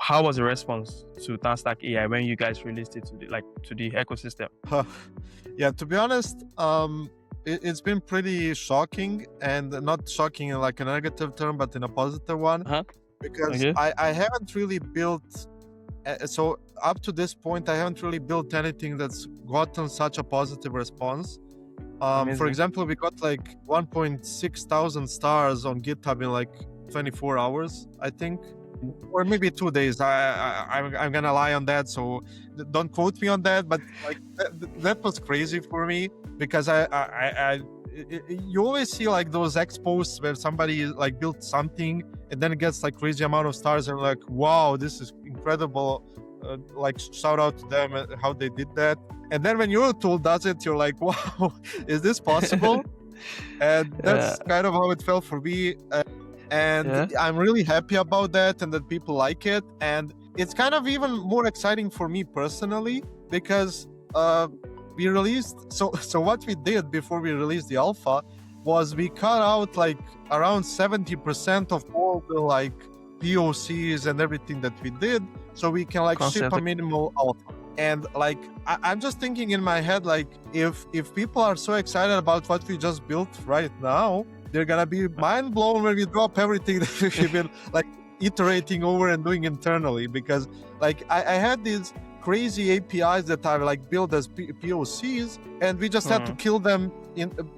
how was the response to TanStack AI when you guys released it to the ecosystem? Yeah, to be honest, it's been pretty shocking, and not shocking in like a negative term, but in a positive one, because Okay. I haven't really built. So up to this point, I haven't really built anything that's gotten such a positive response. For Amazing. example, we got like 1.6 thousand stars on GitHub in like 24 hours, I think, or maybe 2 days. I'm gonna lie on that, so don't quote me on that. But like that was crazy for me, because you always see like those expos where somebody like built something and then it gets like crazy amount of stars, and like, wow, this is incredible. Like, shout out to them how they did that. And then when your tool does it, you're like, wow, is this possible? And that's kind of how it felt for me. And I'm really happy about that, and that people like it. And it's kind of even more exciting for me personally, because we released, so what we did before we released the alpha was we cut out like around 70% of all the like POCs and everything that we did, so we can like ship a minimal alpha. And like I'm just thinking in my head, like if people are so excited about what we just built right now, they're gonna be mind blown when we drop everything that we've been like iterating over and doing internally. Because like I had these crazy APIs that are like built as POCs, and we just had to kill them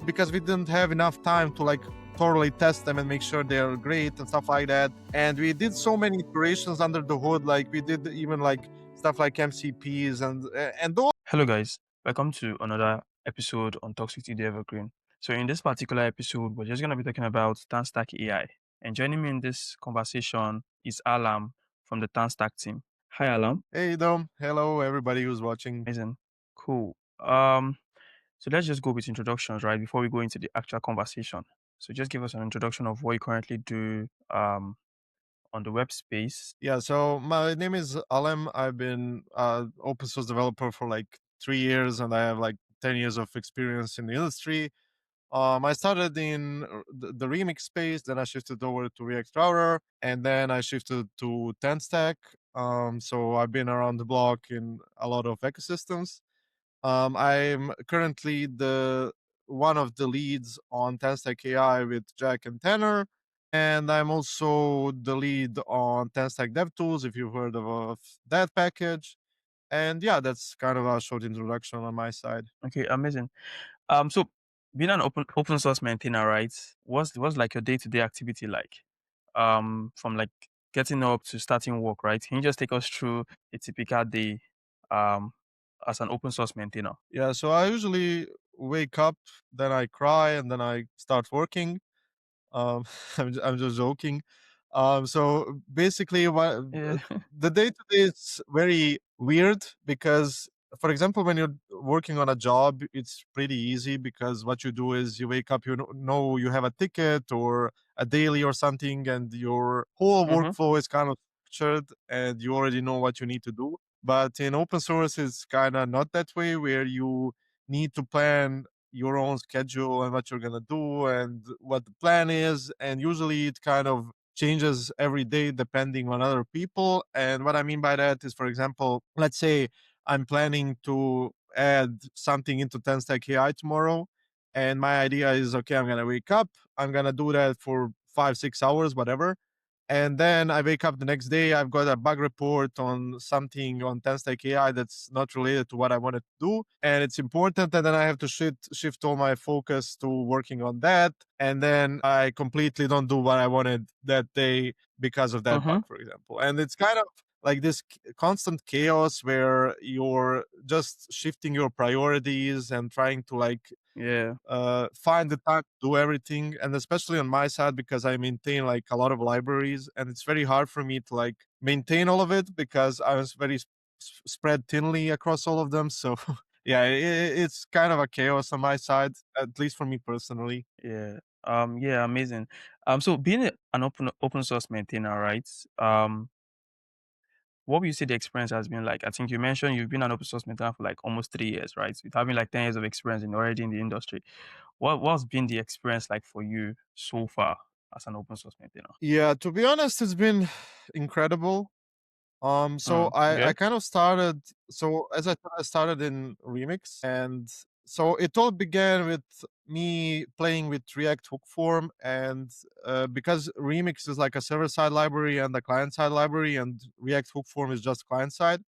because we didn't have enough time to like thoroughly test them and make sure they're great and stuff like that. And we did so many iterations under the hood, like we did even like stuff like MCPs and those. Hello guys, welcome to another episode on Talks with the Evergreen. So in this particular episode, we're just going to be talking about TanStack AI. And joining me in this conversation is Alem from the TanStack team. Hi Alem. Hey Dom, hello everybody who's watching. Amazing. Cool. So let's just go with introductions, right, before we go into the actual conversation. So just give us an introduction of what you currently do on the web space. Yeah, so my name is Alem. I've been open source developer for like 3 years, and I have like 10 years of experience in the industry. I started in the Remix space, then I shifted over to React Router, and then I shifted to TanStack. So I've been around the block in a lot of ecosystems. I'm currently the one of the leads on TanStack AI with Jack and Tanner, and I'm also the lead on TanStack DevTools, if you've heard of that package. And yeah, that's kind of a short introduction on my side. Okay, amazing. So being an open source maintainer, right? What's like your day-to-day activity like? From like getting up to starting work, right? Can you just take us through a typical day as an open source maintainer? Yeah, so I usually wake up, then I cry, and then I start working. Um, I'm just joking. So basically, Yeah. the day to day is very weird, because, for example, when you're working on a job, it's pretty easy, because what you do is you wake up, you know you have a ticket or a daily or something, and your whole workflow is kind of structured, and you already know what you need to do. But in open source, it's kind of not that way, where you need to plan your own schedule and what you're going to do and what the plan is. And usually it kind of changes every day depending on other people. And what I mean by that is, for example, let's say I'm planning to add something into TanStack AI tomorrow. And my idea is, okay, I'm going to wake up, I'm going to do that for 5-6 hours, whatever. And then I wake up the next day, I've got a bug report on something on TanStack AI that's not related to what I wanted to do, and it's important. And then I have to shift all my focus to working on that. And then I completely don't do what I wanted that day because of that bug, for example. And it's kind of like this constant chaos where you're just shifting your priorities and trying to like find the time to do everything. And especially on my side, because I maintain like a lot of libraries, and it's very hard for me to like maintain all of it, because I was very spread thinly across all of them. So yeah, it's kind of a chaos on my side, at least for me personally. Yeah. Yeah, amazing. So being an open source maintainer, right? What would you say the experience has been like? I think you mentioned you've been an open source maintainer for like almost 3 years, right? With having like 10 years of experience already in the industry. What's been the experience like for you so far as an open source maintainer? Yeah, to be honest, it's been incredible. So I Okay. kind of started. So as I said, I started in Remix, and so it all began with me playing with React hook form, and because Remix is like a server side library and a client side library, and React hook form is just client side.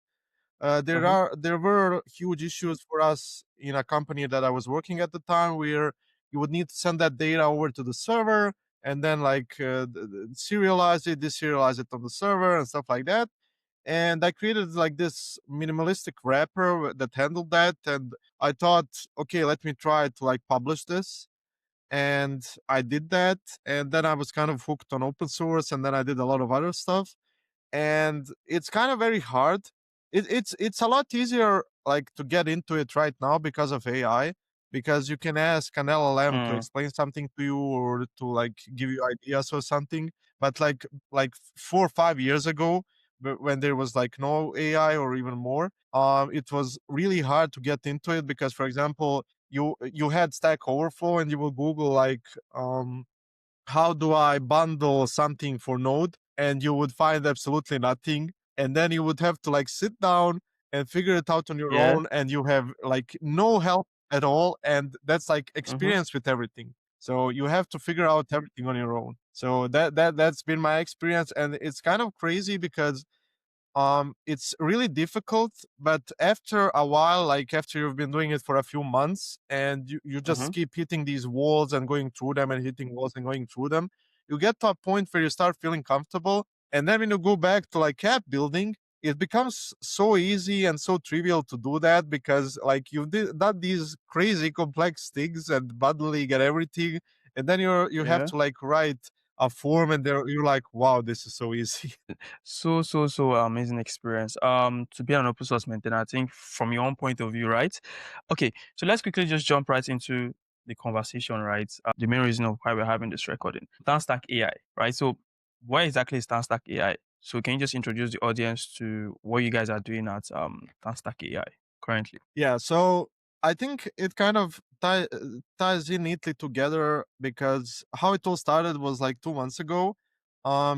Mm-hmm. There were huge issues for us in a company that I was working at the time, where you would need to send that data over to the server and then like serialize it, deserialize it on the server and stuff like that. And I created like this minimalistic wrapper that handled that. And I thought, okay, let me try to like publish this. And I did that. And then I was kind of hooked on open source. And then I did a lot of other stuff. And it's kind of very hard. It's a lot easier like to get into it right now because of AI, because you can ask an LLM to Mm, explain something to you or to like give you ideas or something. But like 4 or 5 years ago, when there was like no AI or even more, it was really hard to get into it because, for example, you had Stack Overflow and you will Google like how do I bundle something for Node? And you would find absolutely nothing. And then you would have to like sit down and figure it out on your yeah. own. And you have like no help at all. And that's like Mm-hmm. experience with everything. So you have to figure out everything on your own. So that's been my experience. And it's kind of crazy because it's really difficult, but after a while, like after you've been doing it for a few months and you just Mm-hmm. keep hitting these walls and going through them and hitting walls and going through them, you get to a point where you start feeling comfortable. And then when you go back to like app building, it becomes so easy and so trivial to do that because like done these crazy complex things and bundling and everything, and then you have Yeah. to like write a form and you're like, wow, this is so easy. So amazing experience. To be an open source maintainer, I think from your own point of view, right? Okay, so let's quickly just jump right into the conversation, right? The main reason of why we're having this recording. TanStack AI, right? So what exactly is TanStack AI? So can you just introduce the audience to what you guys are doing at TanStack AI currently? Yeah, so I think it kind of ties in neatly together because how it all started was like 2 months ago.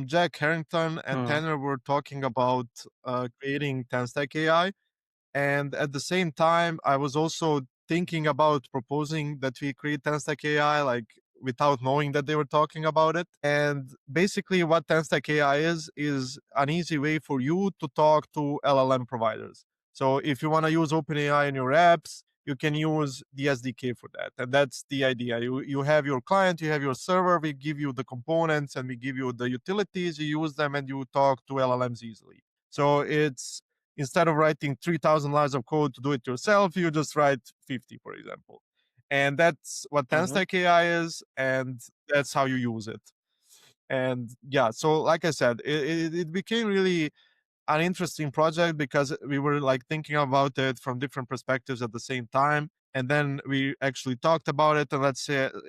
Jack Harrington and Hmm. Tanner were talking about creating TanStack AI, and at the same time, I was also thinking about proposing that we create TanStack AI, like without knowing that they were talking about it. And basically, what TanStack AI is an easy way for you to talk to LLM providers. So if you want to use OpenAI in your apps, you can use the SDK for that. And that's the idea. You have your client, you have your server, we give you the components and we give you the utilities, you use them and you talk to LLMs easily. So it's instead of writing 3,000 lines of code to do it yourself, you just write 50, for example. And that's what Mm-hmm. TanStack AI is, and that's how you use it. And yeah, so like I said, it became really an interesting project because we were like thinking about it from different perspectives at the same time. And then we actually talked about it, and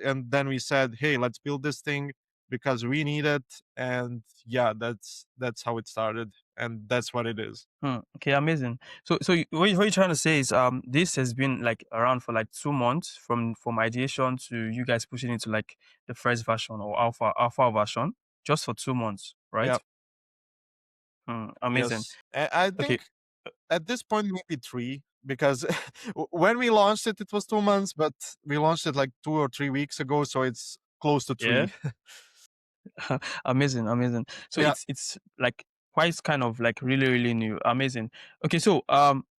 and then we said, hey, let's build this thing because we need it. And yeah, that's how it started, and that's what it is. Hmm. Okay, amazing. What you're trying to say is this has been like around for like 2 months from ideation to you guys pushing into like the first version or alpha version just for 2 months, right? Yeah. Hmm. Amazing. Yes. I Okay. think at this point, maybe three, because when we launched it, it was 2 months, but we launched it like 2 or 3 weeks ago. So it's close to Yeah. three. Amazing, amazing. So Yeah. it's like quite kind of like really new. Amazing. Okay, so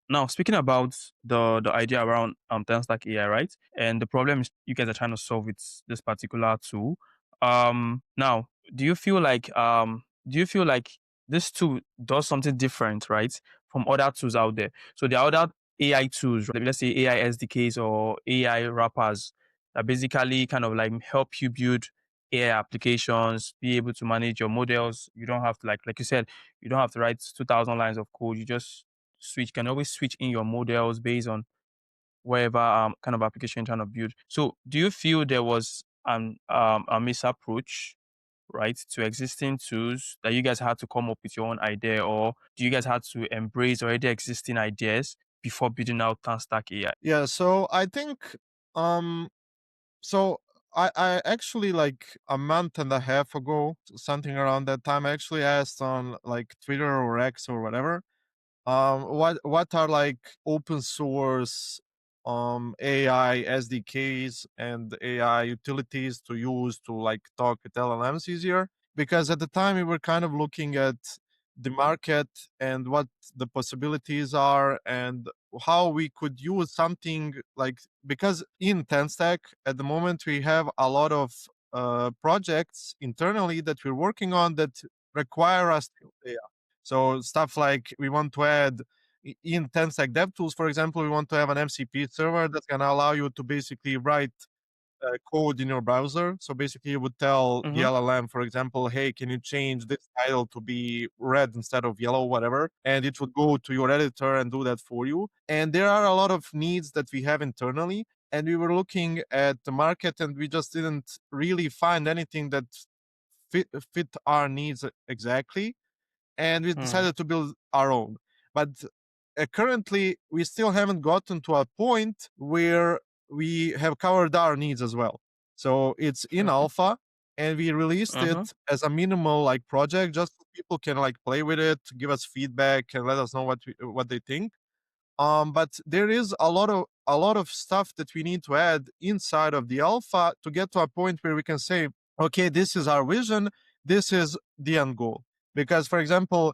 now speaking about the idea around TanStack AI, right? And the problem is you guys are trying to solve with this particular tool. Now, do you feel like this tool does something different, right, from other tools out there? So there are other AI tools, right? Let's say AI SDKs or AI wrappers that basically kind of like help you build AI applications, be able to manage your models. You don't have to like you said, you don't have to write 2,000 lines of code. You just can always switch in your models based on whatever kind of application you're trying to build. So do you feel there was a misapproach, right, to existing tools that you guys had to come up with your own idea, or do you guys had to embrace already existing ideas before building out TanStack AI? Yeah. So I think, um, so I actually, like a month and a half ago, something around that time, I actually asked on like Twitter or X or whatever, what are like open source AI SDKs and AI utilities to use to like talk with LLMs easier? Because at the time we were kind of looking at the market and what the possibilities are and how we could use something like, because in TanStack at the moment we have a lot of projects internally that we're working on that require us to use AI. So stuff like we want to add in TanStack DevTools, for example, we want to have an MCP server that's going to allow you to basically write code in your browser. So basically, you would tell the Mm-hmm. LLM, for example, hey, can you change this title to be red instead of yellow, whatever? And it would go to your editor and do that for you. And there are a lot of needs that we have internally. And we were looking at the market and we just didn't really find anything that fit our needs exactly, and we Hmm. decided to build our own. But currently, we still haven't gotten to a point where we have covered our needs as well. So it's in Okay. alpha, and we released it Mm-hmm. as a minimal like project, just so people can like play with it, give us feedback, and let us know what they think. But there is a lot of stuff that we need to add inside of the alpha to get to a point where we can say, okay, this is our vision, this is the end goal. Because, for example,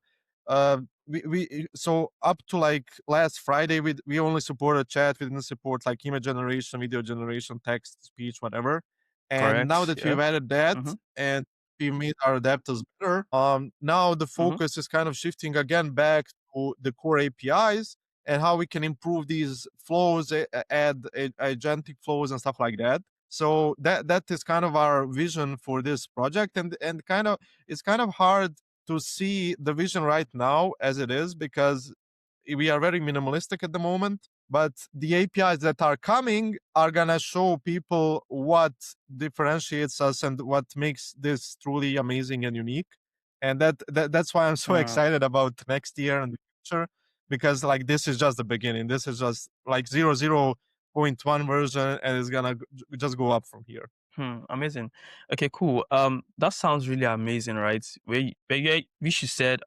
we so up to like last Friday, we only supported chat, we didn't support like image generation, video generation, text, speech, whatever. And now Correct. that Yeah. we've added that Mm-hmm. and we made our adapters better, now the Mm-hmm. focus is kind of shifting again back to the core APIs and how we can improve these flows, add agentic flows and stuff like that. So that is kind of our vision for this project, and kind of it's kind of hard to see the vision right now as it is because we are very minimalistic at the moment. But the APIs that are coming are gonna show people what differentiates us and what makes this truly amazing and unique. And that's why I'm so excited about next year and the future, because like this is just the beginning. This is just like 0.1 version, and it's gonna just go up from here. Amazing. Okay, cool. That sounds really amazing, right? Which you said,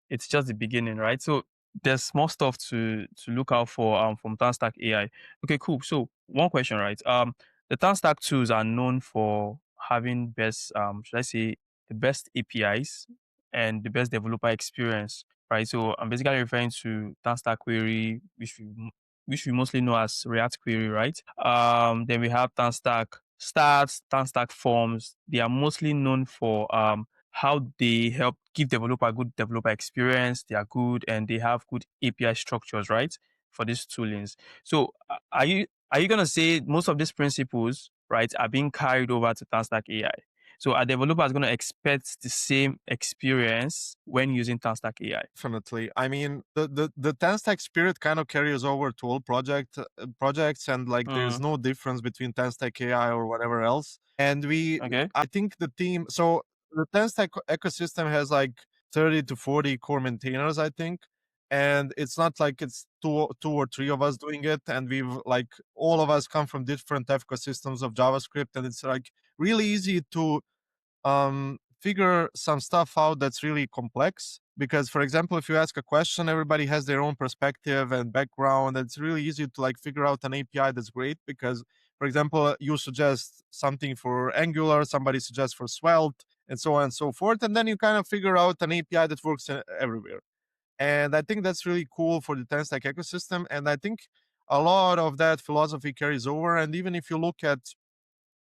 it's just the beginning, right? So there's more stuff to look out for from TanStack AI. Okay, cool. So one question, right? The TanStack tools are known for having best should I say the best APIs and the best developer experience, right? So I'm basically referring to TanStack Query, which we mostly know as React Query, right? Then we have TanStack Stats, TanStack Forms. They are mostly known for how they help give developer a good developer experience. They are good and they have good API structures, right? For these toolings. So are you gonna say most of these principles, right, are being carried over to TanStack AI? So are developers gonna expect the same experience when using TanStack AI? Definitely. I mean, the TanStack spirit kind of carries over to all projects, and like there's Mm, no difference between TanStack AI or whatever else. And okay. I think the team, so the TanStack ecosystem has like 30 to 40 core maintainers, I think. And it's not like it's two or three of us doing it. And we've like all of us come from different ecosystems of JavaScript, and it's like really easy to figure some stuff out that's really complex. Because, for example, if you ask a question, everybody has their own perspective and background. It's really easy to like figure out an API that's great because, for example, you suggest something for Angular, somebody suggests for Svelte, and so on and so forth, and then you kind of figure out an API that works everywhere. And I think that's really cool for the TanStack ecosystem. And I think a lot of that philosophy carries over. And even if you look at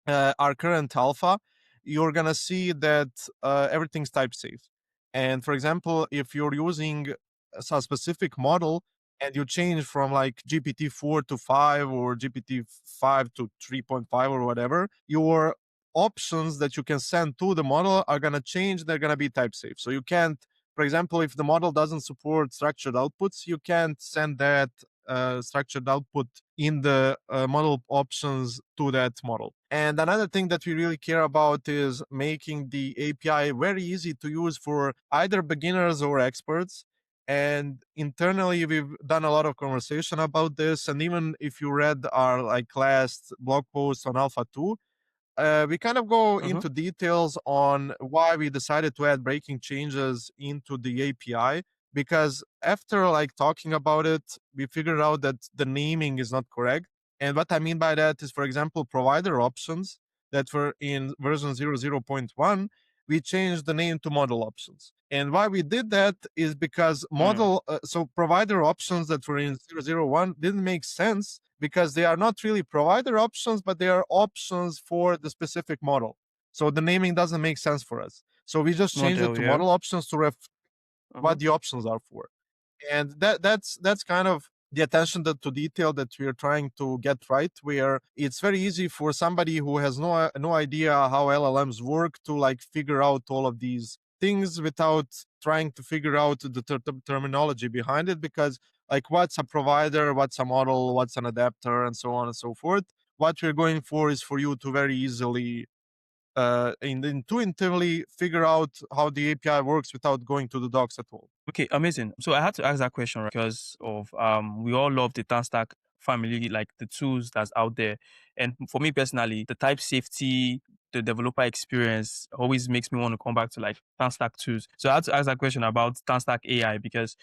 our current alpha, you're gonna see that everything's type safe. And for example, if you're using a specific model and you change from like GPT-4 to 5 or GPT-5 to 3.5 or whatever, your options that you can send to the model are gonna change. They're gonna be type safe. So you can't, for example, if the model doesn't support structured outputs, you can't send that structured output in the model options to that model. And another thing that we really care about is making the API very easy to use for either beginners or experts. And internally, we've done a lot of conversation about this. And even if you read our like last blog post on Alpha 2, we kind of go Mm-hmm. into details on why we decided to add breaking changes into the API. Because after like talking about it, we figured out that the naming is not correct. And what I mean by that is, for example, provider options that were in version 0.1, we changed the name to model options. And why we did that is because Hmm. so provider options that were in 0.1 didn't make sense because they are not really provider options, but they are options for the specific model. So the naming doesn't make sense for us. So we just changed it Model, to yeah. model options to Mm-hmm. what the options are for. And that's kind of the attention to detail that we are trying to get right, where it's very easy for somebody who has no idea how LLMs work to like figure out all of these things without trying to figure out the terminology behind it, because like what's a provider, what's a model, what's an adapter, and so on and so forth. What we're going for is for you to very easily intuitively figure out how the API works without going to the docs at all. Okay, amazing. So I had to ask that question, right, because of we all love the TanStack family, like the tools that's out there. And for me personally, the type safety, the developer experience always makes me want to come back to like TanStack tools. So I had to ask that question about TanStack AI because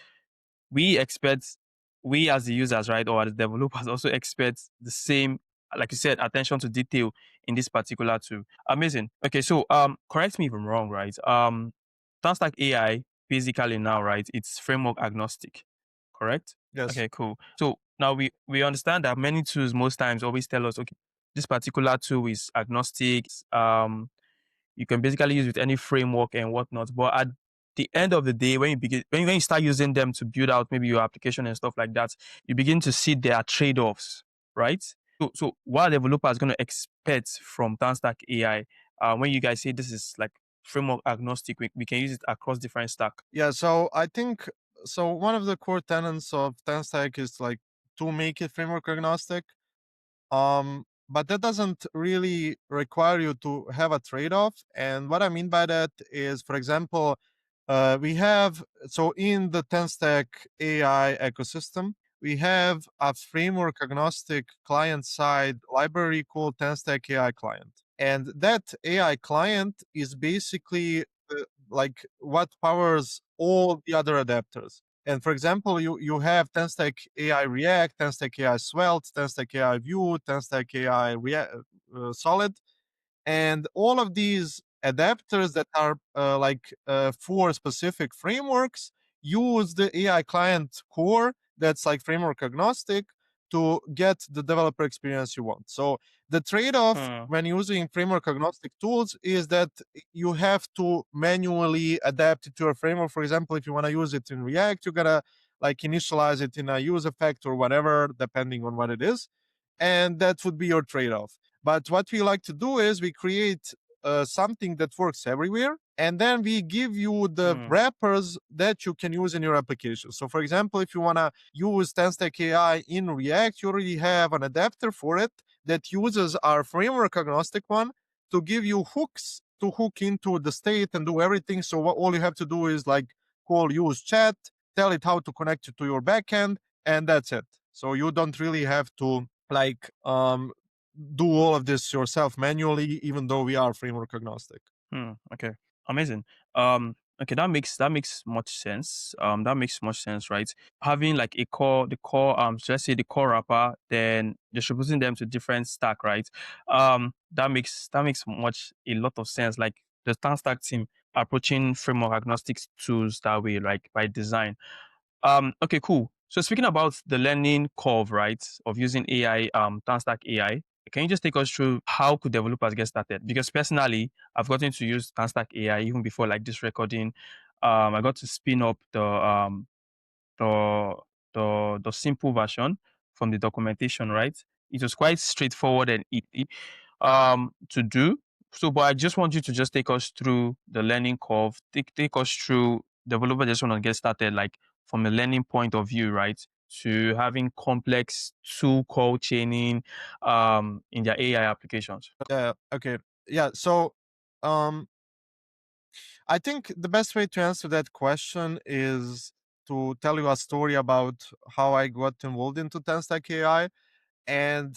we expect, we as the users, right, or as developers also expect the same, like you said, attention to detail in this particular tool. Amazing. Okay, so correct me if I'm wrong, right? TanStack AI basically now, right, it's framework agnostic, correct? Yes. Okay, cool. So now we understand that many tools most times always tell us, okay, this particular tool is agnostic. You can basically use with any framework and whatnot. But at the end of the day, when you begin, when you start using them to build out maybe your application and stuff like that, you begin to see there are trade-offs, right? So what are developers going to expect from TanStack AI when you guys say this is like framework agnostic, we can use it across different stack? Yeah, so I think so. One of the core tenets of TanStack is like to make it framework agnostic. But that doesn't really require you to have a trade-off. And what I mean by that is, for example, we have so in the TanStack AI ecosystem, we have a framework agnostic client side library called TanStack AI client. And that AI client is basically like what powers all the other adapters. And for example, you have TanStack AI React, TanStack AI Svelte, TanStack AI Vue, TanStack AI Solid, and all of these adapters that are for specific frameworks use the AI client core that's like framework agnostic to get the developer experience you want. So the trade-off Hmm. when using framework agnostic tools is that you have to manually adapt it to a framework. For example, if you want to use it in React, you gotta like initialize it in a use effect or whatever, depending on what it is, and that would be your trade-off. But what we like to do is we create something that works everywhere, and then we give you the Hmm. wrappers that you can use in your application. So, for example, if you want to use TanStack AI in React, you already have an adapter for it that uses our framework agnostic one to give you hooks to hook into the state and do everything. So, all you have to do is like call use chat, tell it how to connect it to your backend, and that's it. So, you don't really have to like do all of this yourself manually, even though we are framework agnostic. Okay. Amazing. Okay, that makes much sense. That makes much sense, right? Having like a core, the core, so let's say the core wrapper, then distributing them to different stack, right? That makes much a lot of sense. Like the TanStack team approaching framework agnostic tools that way, like by design. Okay, cool. So speaking about the learning curve, right, of using AI, TanStack AI, can you just take us through how could developers get started? Because personally, I've gotten to use TanStack AI even before like this recording. I got to spin up the the simple version from the documentation, right? It was quite straightforward and easy to do. So, but I just want you to just take us through the learning curve. Take us through developer just want to get started, like from a learning point of view, right? To having complex tool call chaining in their AI applications. Yeah. Okay. Yeah. So, um, I think the best way to answer that question is to tell you a story about how I got involved into TanStack AI. And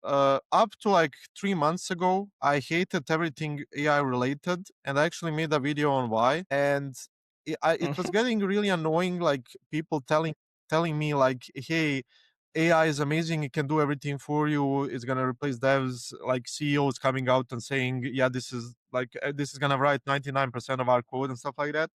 up to like 3 months ago, I hated everything AI related, and I actually made a video on why. And it was Mhm. getting really annoying, like people telling me like, "Hey, AI is amazing; it can do everything for you. It's gonna replace devs." Like CEOs coming out and saying, "Yeah, this is gonna write 99% of our code and stuff like that."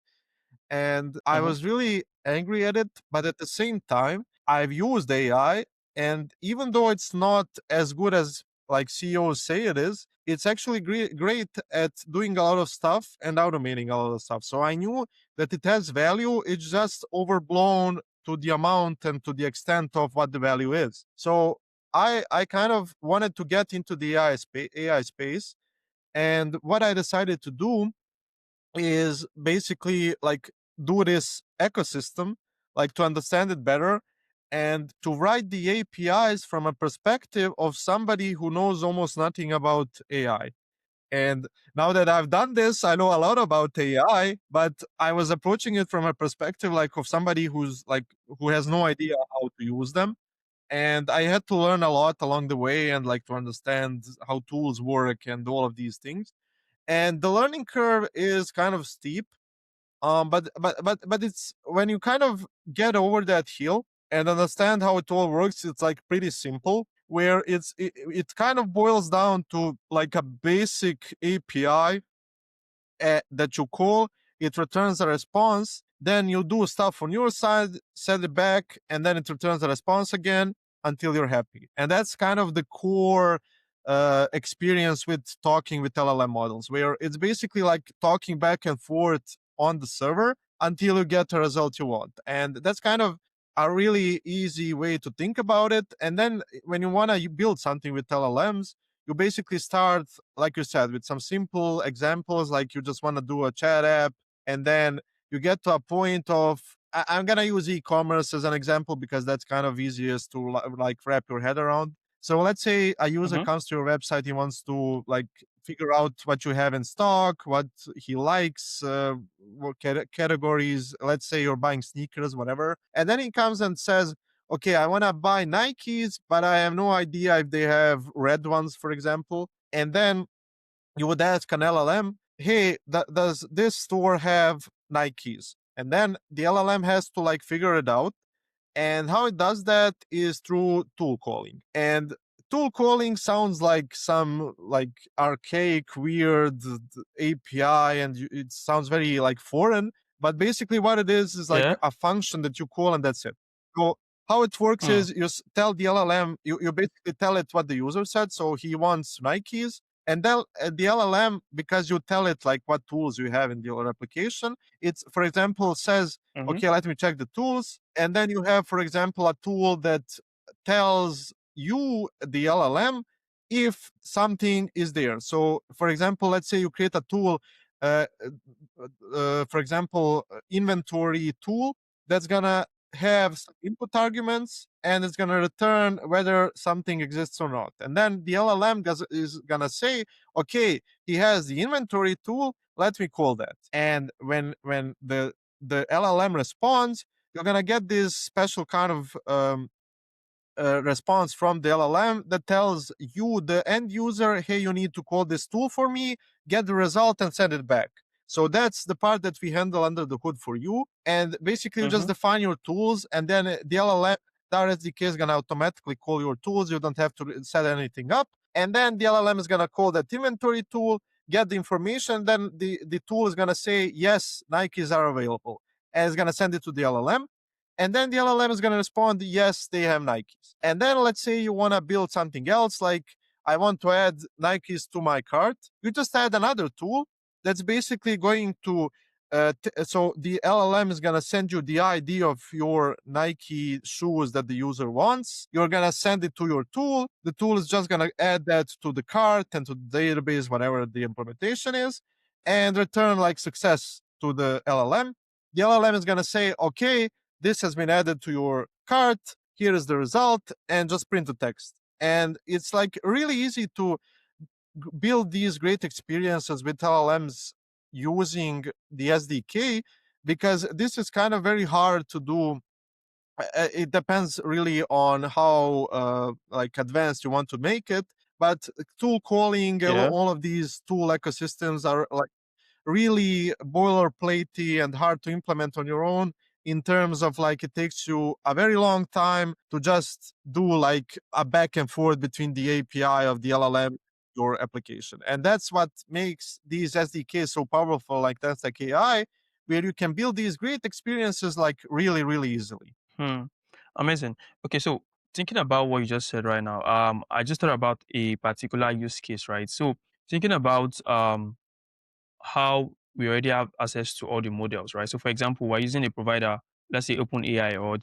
And I Mhm. was really angry at it. But at the same time, I've used AI, and even though it's not as good as like CEOs say it is, it's actually great at doing a lot of stuff and automating a lot of stuff. So I knew that it has value. It's just overblown to the amount and to the extent of what the value is. So I kind of wanted to get into the AI space, and what I decided to do is basically like do this ecosystem, like to understand it better and to write the APIs from a perspective of somebody who knows almost nothing about AI. And now that I've done this, I know a lot about AI, but I was approaching it from a perspective like of somebody who has no idea how to use them. And I had to learn a lot along the way and like to understand how tools work and all of these things. And the learning curve is kind of steep, but it's when you kind of get over that hill and understand how it all works, it's like pretty simple, where it kind of boils down to like a basic API that you call, it returns a response, then you do stuff on your side, set it back, and then it returns a response again until you're happy. And that's kind of the core experience with talking with LLM models, where it's basically like talking back and forth on the server until you get the result you want. And that's kind of a really easy way to think about it. And then when you want to build something with LLMs, you basically start, like you said, with some simple examples, like you just want to do a chat app, and then you get to a point of I'm gonna use e-commerce as an example because that's kind of easiest to like wrap your head around. So let's say a user Mhm. comes to your website, he wants to like figure out what you have in stock, what he likes, what categories. Let's say you're buying sneakers, whatever, and then he comes and says, okay, I want to buy Nikes, but I have no idea if they have red ones, for example. And then you would ask an LLM, hey, does this store have Nikes? And then the LLM has to like figure it out. And how it does that is through tool calling. And tool calling sounds like some like archaic, weird API, and it sounds very like foreign. But basically, what it is like Yeah. a function that you call, and that's it. So how it works Mm. is you tell the LLM, you basically tell it what the user said. So he wants Nikes, and then the LLM, because you tell it like what tools you have in your application, it's, for example, says, Mhm. okay, let me check the tools. And then you have, for example, a tool that tells you, the LLM, if something is there. So, for example, let's say you create a tool, uh, for example, inventory tool that's gonna have some input arguments and it's gonna return whether something exists or not. And then the LLM is gonna say, okay, he has the inventory tool. Let me call that. And when the LLM responds, you're gonna get this special kind of response from the LLM that tells you, the end user, hey, you need to call this tool for me, get the result, and send it back. So that's the part that we handle under the hood for you. And basically, you just Mhm. define your tools, and then the LLM, our SDK is going to automatically call your tools. You don't have to set anything up. And then the LLM is going to call that inventory tool, get the information. Then the tool is going to say, yes, Nikes are available. And it's going to send it to the LLM. And then the LLM is going to respond, yes, they have Nikes. And then let's say you want to build something else, like I want to add Nikes to my cart. You just add another tool that's basically going to, so the LLM is going to send you the ID of your Nike shoes that the user wants. You're going to send it to your tool. The tool is just going to add that to the cart and to the database, whatever the implementation is, and return like success to the LLM. The LLM is going to say, okay, this has been added to your cart, here is the result, and just print the text. And it's like really easy to build these great experiences with LLMs using the SDK, because this is kind of very hard to do. It depends really on how like advanced you want to make it, but tool calling, Yeah. all of these tool ecosystems are like really boilerplatey and hard to implement on your own, in terms of like it takes you a very long time to just do like a back and forth between the API of the LLM, your application. And that's what makes these SDKs so powerful, like TanStack AI, where you can build these great experiences like really, really easily. Hmm. Amazing. Okay, so thinking about what you just said right now, I just thought about a particular use case, right? So thinking about how we already have access to all the models, right? So for example, we're using a provider, let's say OpenAI or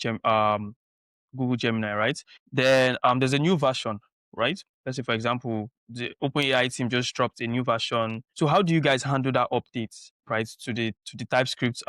Google Gemini, right? Then there's a new version, right? Let's say for example, the OpenAI team just dropped a new version. So how do you guys handle that update, right, to the TypeScript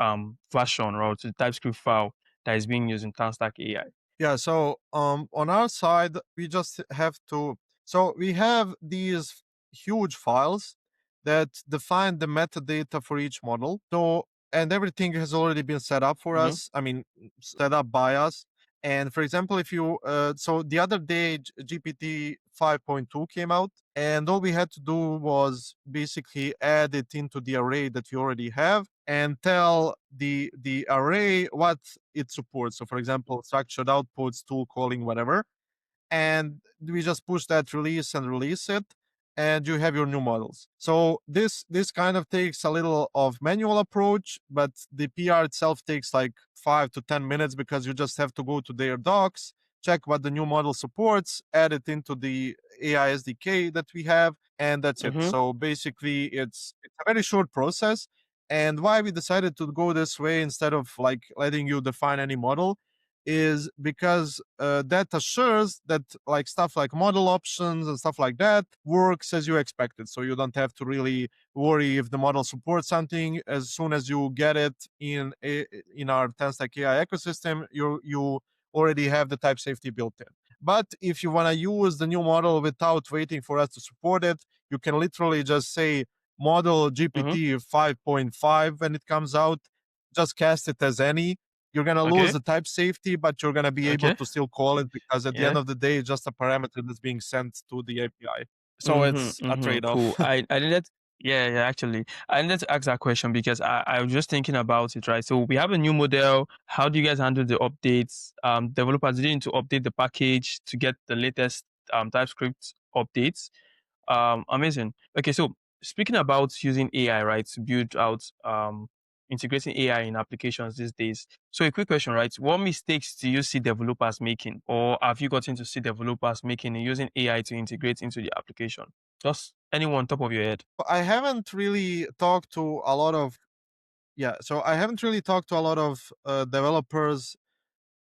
version or to the TypeScript file that is being used in TanStack AI? Yeah, so on our side, we just have to. So we have these huge files that define the metadata for each model. So, and everything has already been set up for Mm-hmm. us. I mean, set up by us. And for example, if you, so the other day, GPT 5.2 came out, and all we had to do was basically add it into the array that we already have and tell the array what it supports. So, for example, structured outputs, tool calling, whatever, and we just push that release and release it, and you have your new models. So this kind of takes a little of manual approach, but the PR itself takes like 5 to 10 minutes, because you just have to go to their docs, check what the new model supports, add it into the AI SDK that we have, and that's it. Mm-hmm. So basically it's a very short process. And why we decided to go this way instead of like letting you define any model is because that assures that like stuff like model options and stuff like that works as you expected. So you don't have to really worry if the model supports something. As soon as you get it in our TanStack AI ecosystem, you already have the type safety built in. But if you want to use the new model without waiting for us to support it, you can literally just say model Mm-hmm. GPT 5.5 when it comes out. Just cast it as any. You're gonna lose Okay. the type safety, but you're gonna be able Okay. to still call it, because at the Yeah. end of the day, it's just a parameter that's being sent to the API. So it's Mm-hmm. a Mm-hmm. Cool. trade-off. I needed, yeah, yeah, actually. I needed to ask that question because I was just thinking about it, right? So we have a new model. How do you guys handle the updates? Developers need to update the package to get the latest TypeScript updates. Amazing. Okay, so speaking about using AI, right, to build out integrating AI in applications these days. So a quick question, right? What mistakes do you see developers making, or have you gotten to see developers making in using AI to integrate into the application? Just anyone on top of your head. I haven't really talked to a lot of yeah, so I haven't really talked to a lot of developers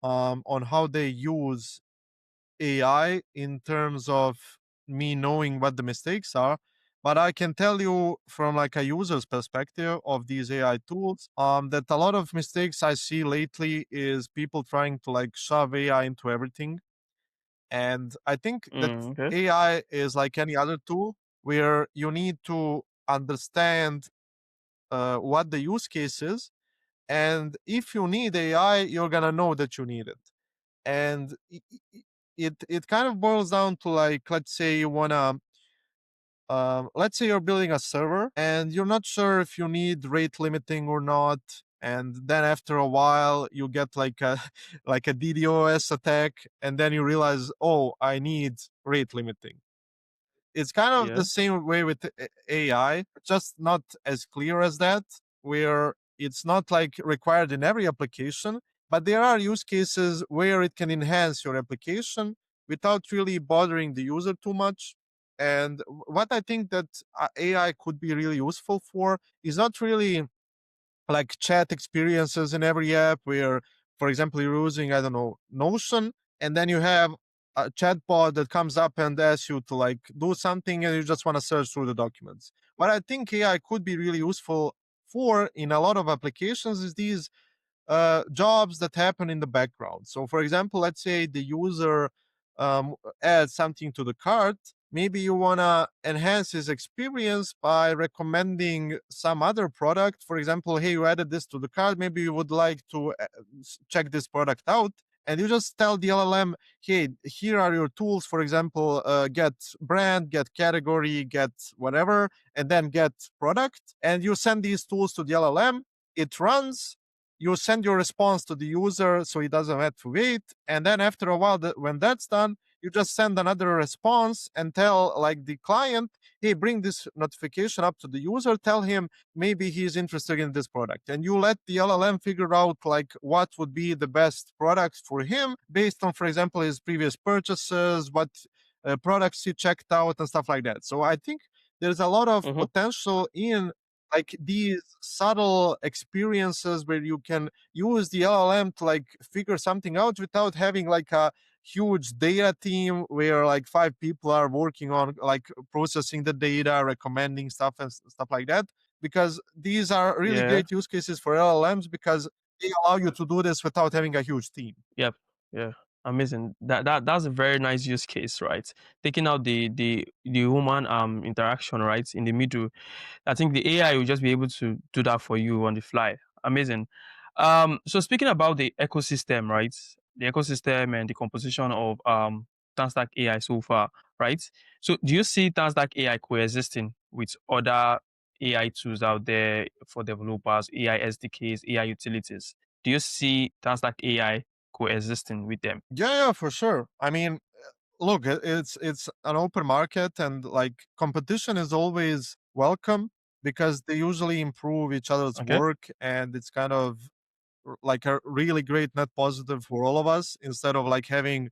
on how they use AI in terms of me knowing what the mistakes are. But I can tell you from like a user's perspective of these AI tools, that a lot of mistakes I see lately is people trying to like shove AI into everything. And I think that Okay. AI is like any other tool, where you need to understand what the use case is. And if you need AI, you're gonna know that you need it. And it kind of boils down to like, let's say you wanna let's say you're building a server and you're not sure if you need rate limiting or not, and then after a while you get like a like a DDoS attack, and then you realize, oh, I need rate limiting. It's kind of the Yeah. same way with AI, just not as clear as that, where it's not like required in every application, but there are use cases where it can enhance your application without really bothering the user too much. And what I think that AI could be really useful for is not really like chat experiences in every app where, for example, you're using, I don't know, Notion, and then you have a chatbot that comes up and asks you to like do something and you just want to search through the documents. What I think AI could be really useful for in a lot of applications is these jobs that happen in the background. So, for example, let's say the user adds something to the cart, maybe you want to enhance his experience by recommending some other product. For example, hey, you added this to the cart, maybe you would like to check this product out, and you just tell the LLM, hey, here are your tools. For example, get brand, get category, get whatever, and then get product, and you send these tools to the LLM. It runs, you send your response to the user so he doesn't have to wait, and then after a while, when that's done, you just send another response and tell like the client, hey, bring this notification up to the user, tell him maybe he's interested in this product, and you let the LLM figure out like what would be the best product for him based on, for example, his previous purchases, what products he checked out and stuff like that. So I think there's a lot of Mm-hmm. potential in like these subtle experiences where you can use the LLM to like figure something out without having like a huge data team where like 5 people are working on like processing the data, recommending stuff and stuff like that. Because these are really Yeah. great use cases for LLMs because they allow you to do this without having a huge team. Yep. Yeah. Amazing. That's a very nice use case, right? Taking out the human interaction, right, in the middle. I think the AI will just be able to do that for you on the fly. Amazing. So speaking about the ecosystem, right? The ecosystem and the composition of TanStack AI so far, right? So do you see TanStack AI coexisting with other AI tools out there for developers, AI SDKs, AI utilities? Do you see TanStack AI coexisting with them? Yeah, for sure. I mean, look, it's an open market, and like competition is always welcome because they usually improve each other's Okay. work, and it's kind of like a really great net positive for all of us instead of like having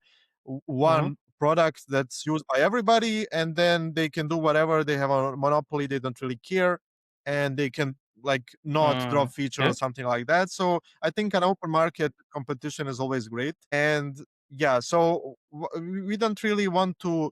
Mm-hmm. one product that's used by everybody and then they can do whatever, they have a monopoly, they don't really care, and they can like not drop feature or Okay. something like that. So I think an open market competition is always great. And yeah, so we don't really want to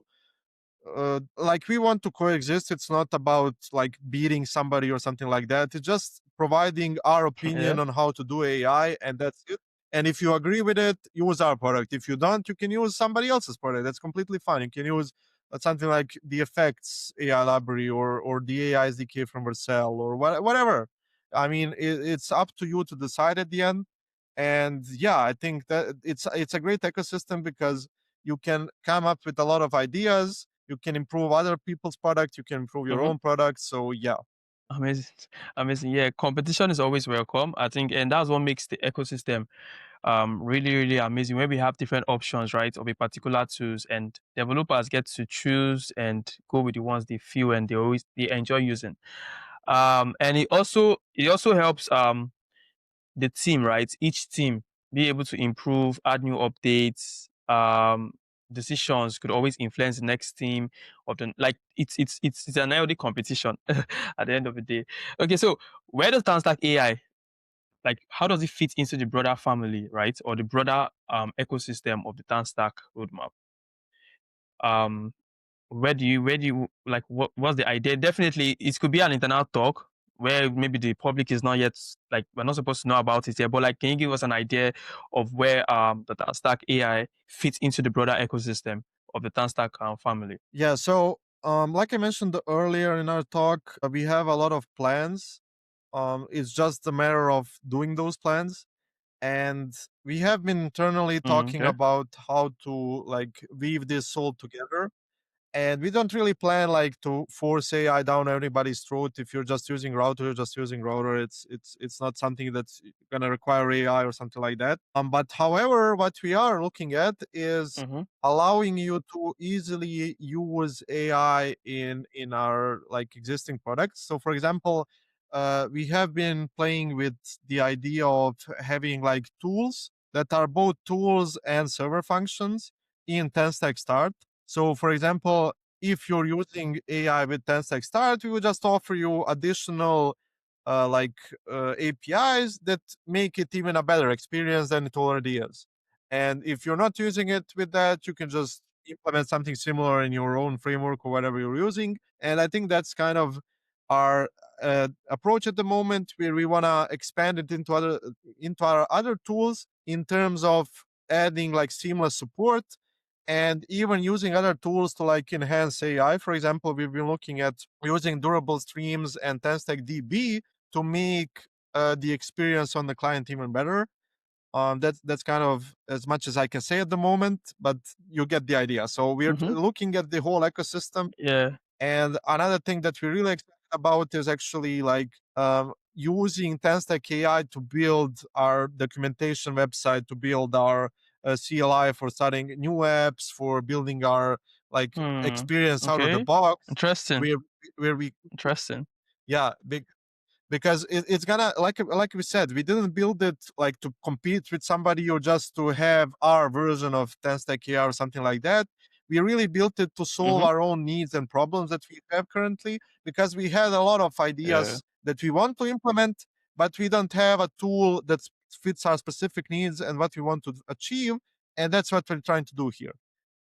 like we want to coexist. It's not about like beating somebody or something like that. It's just providing our Yeah. opinion on how to do AI, and that's it. And if you agree with it, use our product. If you don't, you can use somebody else's product. That's completely fine. You can use something like the effects AI library or the AI SDK from Vercel or whatever. I mean, it's up to you to decide at the end. And yeah, I think that it's a great ecosystem because you can come up with a lot of ideas, you can improve other people's product, you can improve your Mm-hmm. own product. So yeah. Amazing. Amazing. Yeah, competition is always welcome, I think, and that's what makes the ecosystem really, really amazing. When we have different options, right, of a particular tools, and developers get to choose and go with the ones they feel and they enjoy using. And it also helps the team, right? Each team be able to improve, add new updates. Decisions could always influence the next team of the like. It's an healthy competition at the end of the day. Okay, so where does TanStack AI, like, how does it fit into the broader family, right, or the broader ecosystem of the TanStack roadmap? Um, where do you like what's the idea? Definitely it could be an internal talk where maybe the public is not yet, like, we're not supposed to know about it yet, but like, can you give us an idea of where the TanStack AI fits into the broader ecosystem of the TanStack family? Yeah, so like I mentioned earlier in our talk, we have a lot of plans. It's just a matter of doing those plans. And we have been internally talking Okay. about how to like weave this all together. And we don't really plan like to force AI down everybody's throat. If you're just using router, you're just using router. It's not something that's gonna require AI or something like that. But however, what we are looking at is Mm-hmm. allowing you to easily use AI in our like existing products. So for example, we have been playing with the idea of having like tools that are both tools and server functions in TenStack Start. So, for example, if you're using AI with TanStack Start, we will just offer you additional APIs that make it even a better experience than it already is. And if you're not using it with that, you can just implement something similar in your own framework or whatever you're using. And I think that's kind of our approach at the moment, where we want to expand it into our other tools in terms of adding like seamless support and even using other tools to like enhance AI. For example, we've been looking at using durable streams and TanStack DB to make the experience on the client even better. That's kind of as much as I can say at the moment, but you get the idea. So we're Mm-hmm. looking at the whole ecosystem. Yeah. And another thing that we're really excited about is actually like using TanStack AI to build our documentation website, to build our CLI for starting new apps, for building our like Hmm. experience out of the Okay. box, Interesting. where where we Interesting. yeah, because it's gonna like we said, we didn't build it like to compete with somebody or just to have our version of TanStack AI or something like that. We really built it to solve Mm-hmm. our own needs and problems that we have currently, because we had a lot of Yeah. ideas that we want to implement, but we don't have a tool that fits our specific needs and what we want to achieve, and that's what we're trying to do here.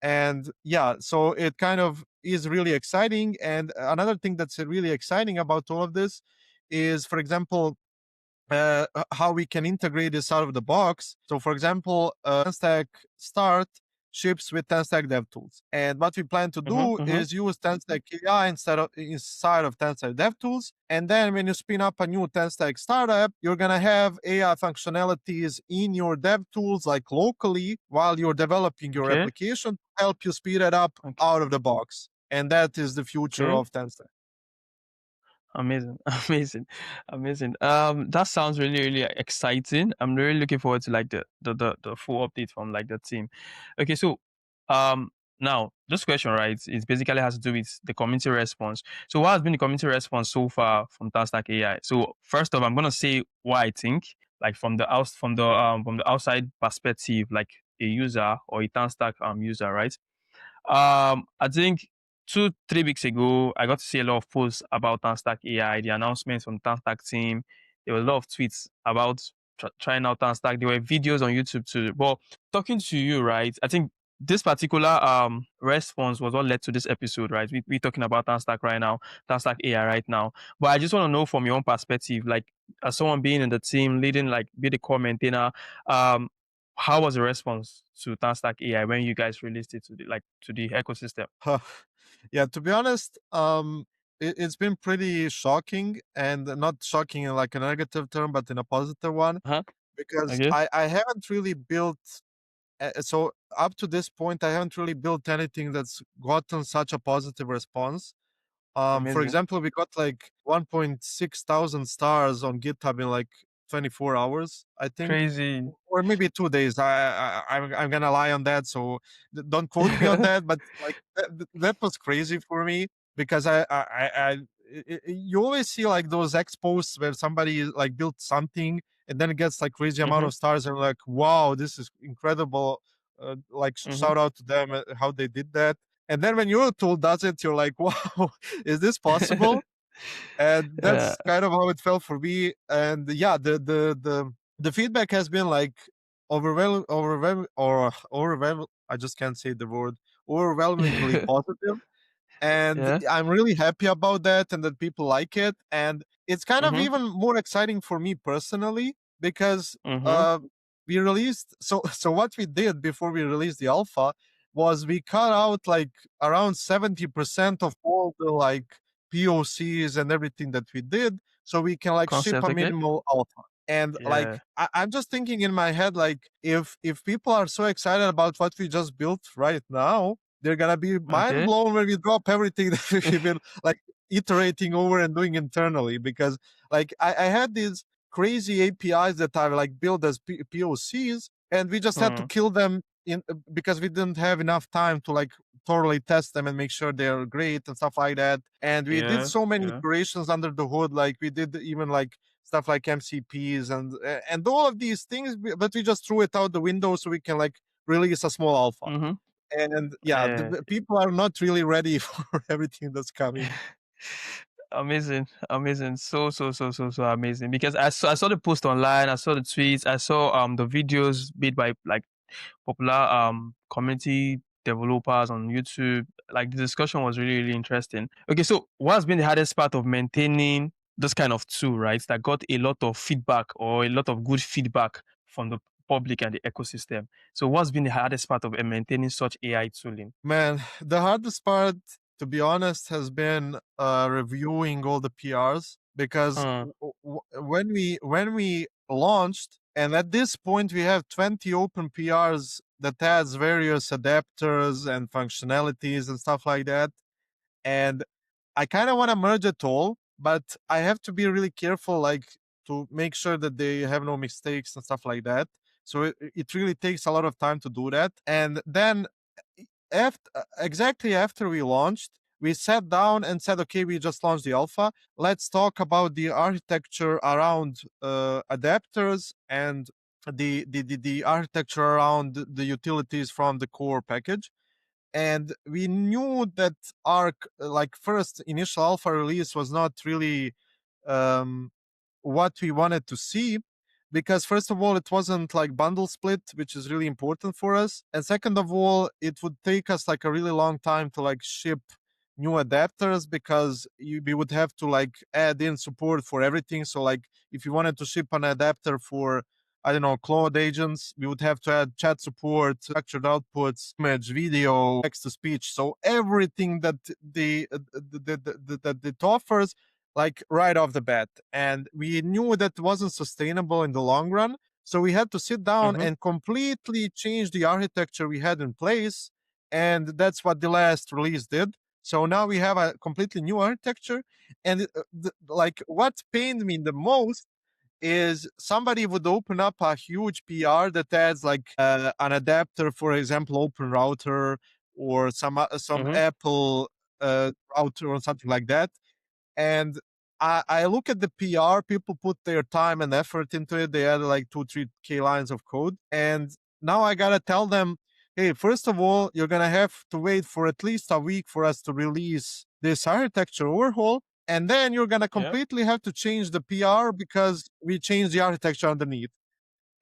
And yeah, so it kind of is really exciting. And another thing that's really exciting about all of this is, for example, how we can integrate this out of the box. So, for example, TanStack Start ships with TanStack DevTools, and what we plan to Mm-hmm. do Mm-hmm. is use TanStack AI inside of TanStack DevTools. And then, when you spin up a new TanStack startup, you're gonna have AI functionalities in your DevTools, like locally, while you're developing your Okay. application, to help you speed it up Okay. out of the box. And that is the future Okay. of TanStack. Amazing, amazing, amazing. That sounds really, really exciting. I'm really looking forward to like the full update from like the team. Okay, so um now this question, right, is basically has to do with the community response. So what has been the community response so far from TanStack AI? So first off, I'm gonna say what I think, like from the outside perspective, like a user or a TanStack user, right? I think 2, 3 weeks ago, I got to see a lot of posts about TanStack AI, the announcements from TanStack team. There were a lot of tweets about trying out TanStack. There were videos on YouTube too. But talking to you, right? I think this particular response was what led to this episode, right? We're talking about TanStack right now, TanStack AI right now. But I just want to know from your own perspective, like as someone being in the team, leading, like be the core maintainer, um, how was the response to TanStack AI when you guys released it to the ecosystem? Huh. Yeah, to be honest, it's been pretty shocking, and not shocking in like a negative term, but in a positive one, Huh? because Okay. I haven't really built. So up to this point, I haven't really built anything that's gotten such a positive response. For Amazing. example, we got like 1.6 thousand stars on GitHub in like 24 hours, I think, Crazy. or maybe 2 days. I'm gonna lie on that, so don't quote me on that. But like that was crazy for me, because you always see like those X posts where somebody like built something and then it gets like crazy amount Mm-hmm. of stars, and like, wow, this is incredible. Like Mm-hmm. shout out to them, how they did that. And then when your tool does it, you're like, wow, is this possible? And Yeah. that's kind of how it felt for me. And yeah, the feedback has been like overwhelming. I just can't say the word, overwhelmingly positive. And Yeah. I'm really happy about that, and that people like it. And it's kind of Mm-hmm. even more exciting for me personally, because Mm-hmm. we released so what we did before we released the alpha was we cut out like around 70% of all the like POCs and everything that we did, so we can like ship Concept. a Okay. minimal alpha. And like Yeah. I'm just thinking in my head, like if people are so excited about what we just built right now, they're gonna be mind Okay. blown when we drop everything that we've been like iterating over and doing internally. Because like I had these crazy APIs that are like built as POCs, and we just had to Hmm. kill them in because we didn't have enough time to like thoroughly test them and make sure they're great and stuff like that. And we did Yeah. so many Yeah. iterations under the hood, like we did even like stuff like MCPs and all of these things, but we just threw it out the window so we can like release a small alpha. Mm-hmm. And yeah, Yeah. the people are not really ready for everything that's coming. Amazing, amazing, so amazing. Because I saw the post online, I saw the tweets, I saw the videos made by like popular community developers on YouTube. Like the discussion was really, really interesting. Okay, so what's been the hardest part of maintaining this kind of tool, right? That got a lot of feedback or a lot of good feedback from public and the ecosystem. So what's been the hardest part of maintaining such AI tooling? Man, the hardest part, to be honest, has been reviewing all the PRs because Mm, when we launched, and at this point we have 20 open PRs that has various adapters and functionalities and stuff like that. And I kind of want to merge it all, but I have to be really careful, like to make sure that they have no mistakes and stuff like that. So it really takes a lot of time to do that. And then after exactly after we launched, we sat down and said, okay, we just launched the alpha. Let's talk about the architecture around adapters and the architecture around the utilities from the core package. And we knew that our like first initial alpha release was not really um, what we wanted to see, because first of all it wasn't like bundle split, which is really important for us, and second of all it would take us like a really long time to like ship new adapters, because we would have to like add in support for everything. So like if you wanted to ship an adapter for, I don't know, Claude agents, we would have to add chat support, structured outputs, image, video, text to speech. So everything that that it offers, like right off the bat. And we knew that wasn't sustainable in the long run. So we had to sit down mm-hmm, and completely change the architecture we had in place. And that's what the last release did. So now we have a completely new architecture. And like what pained me the most is somebody would open up a huge PR that adds like an adapter, for example, Open Router or some mm-hmm, Apple router or something like that. And I look at the PR, people put their time and effort into it. They add like 2, 3K lines of code. And now I gotta tell them, hey, first of all, you're gonna have to wait for at least a week for us to release this architecture overhaul. And then you're gonna yeah. completely have to change the PR because we changed the architecture underneath.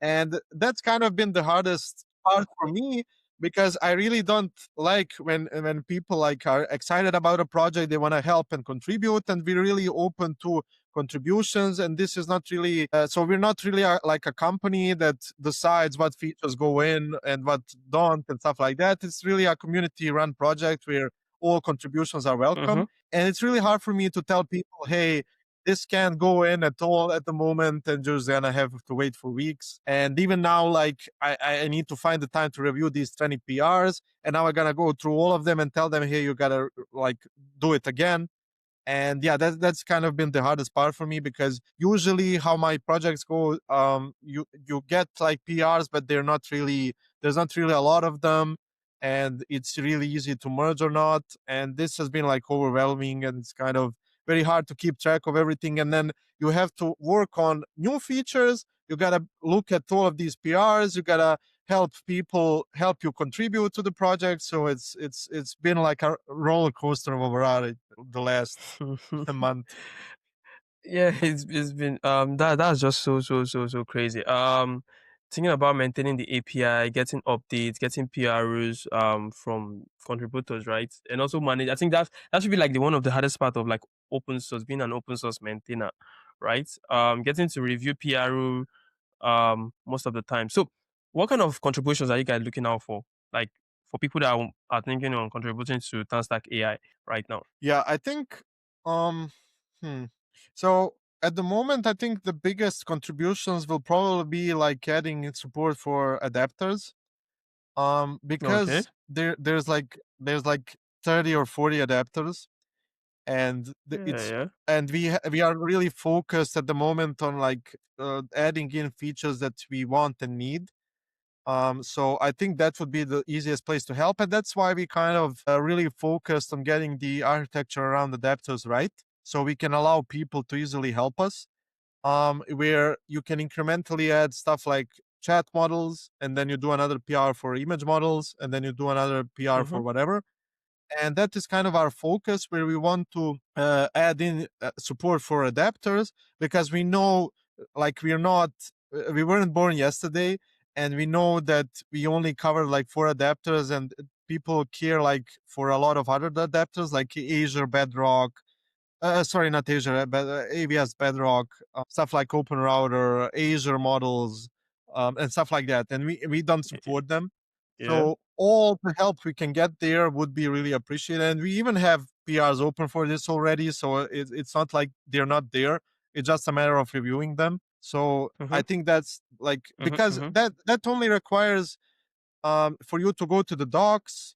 And that's kind of been the hardest part for me, because I really don't like when people like are excited about a project, they want to help and contribute, and we're really open to contributions. And this is not really so we're not really like a company that decides what features go in and what don't and stuff like that. It's really a community run project where all contributions are Mm-hmm. welcome. And it's really hard for me to tell people, hey, this can't go in at all at the moment, and just gonna have to wait for weeks. And even now, like I need to find the time to review these 20 PRs, and now I gotta go through all of them and tell them, hey, you gotta like do it again. And yeah, that's kind of been the hardest part for me, because usually how my projects go, you get like PRs, but there's not really a lot of them, and it's really easy to merge or not. And this has been like overwhelming, and it's kind of very hard to keep track of everything. And then you have to work on new features, you gotta look at all of these PRs, you gotta help people help you contribute to the project. So it's been like a roller coaster of overall the last month. Yeah, it's been that's just so crazy. Thinking about maintaining the API, getting updates, getting PRs from contributors, right? And also manage. I think that should be like the one of the hardest part of like open source, being an open source maintainer, right? Getting to review PRO most of the time. So what kind of contributions are you guys looking out for? Like for people that are thinking on contributing to TanStack AI right now? Yeah, I think um hmm. So at the moment, I think the biggest contributions will probably be like adding in support for adapters. Okay. Because there's like 30 or 40 adapters, and Yeah, it's yeah. and we are really focused at the moment on like adding in features that we want and need. So I think that would be the easiest place to help, and that's why we kind of really focused on getting the architecture around adapters right, so we can allow people to easily help us. Where you can incrementally add stuff like chat models, and then you do another PR for image models, and then you do another PR Mm-hmm. for whatever. And that is kind of our focus, where we want to add in support for adapters, because we know like we weren't born yesterday, and we know that we only cover like 4 adapters, and people care like for a lot of other adapters like Azure Bedrock, sorry, not Azure, but AWS Bedrock, stuff like Open Router, Azure models, and stuff like that. And we don't y- support them. yeah. So all the help we can get there would be really appreciated. And we even have PRs open for this already. So it's not like they're not there. It's just a matter of reviewing them. So Mm-hmm. I think that's like, Mm-hmm. because Mm-hmm. that only requires for you to go to the docs,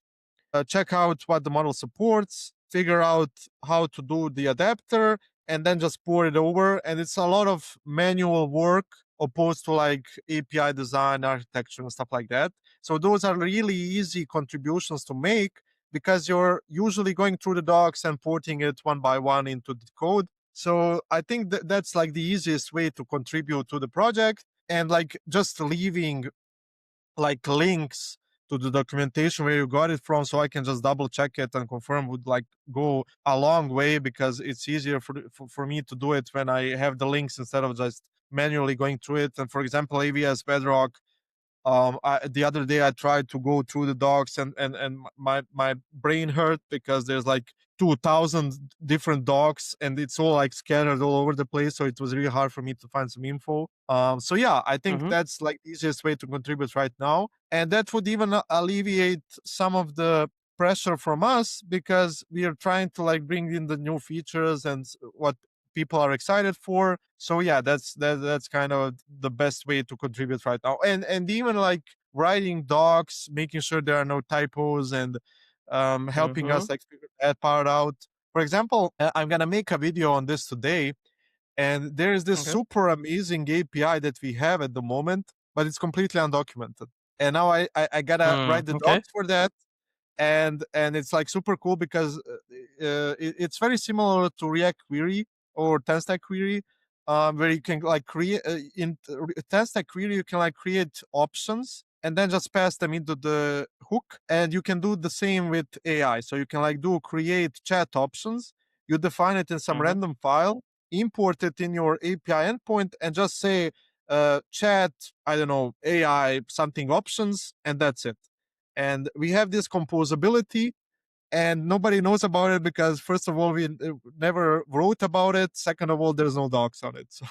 check out what the model supports, figure out how to do the adapter, and then just pour it over. And it's a lot of manual work opposed to like API design, architecture, and stuff like that. So those are really easy contributions to make because you're usually going through the docs and porting it one by one into the code. So I think that's like the easiest way to contribute to the project, and like just leaving like links to the documentation where you got it from, so I can just double check it and confirm, would like go a long way, because it's easier for me to do it when I have the links instead of just manually going through it. And for example, AVS Bedrock, the other day I tried to go through the docs, and my brain hurt because there's like 2,000 different docs and it's all like scattered all over the place. So it was really hard for me to find some info. So yeah, I think Mm-hmm. that's like the easiest way to contribute right now, and that would even alleviate some of the pressure from us, because we are trying to like bring in the new features and what people are excited for. So yeah, that's kind of the best way to contribute right now. And even like writing docs, making sure there are no typos, and helping Mm-hmm. us like figure that part out. For example, I'm gonna make a video on this today, and there is this Okay. super amazing API that we have at the moment, but it's completely undocumented. And now I gotta write the Okay. docs for that, and it's like super cool because it's very similar to React Query or TanStack Query, where you can like create in TanStack Query you can like create options and then just pass them into the hook, and you can do the same with AI. So you can like do create chat options, you define it in some Mm-hmm. random file, import it in your API endpoint, and just say chat, I don't know, AI something options, and that's it. And we have this composability, and nobody knows about it because first of all we never wrote about it, second of all there's no docs on it. So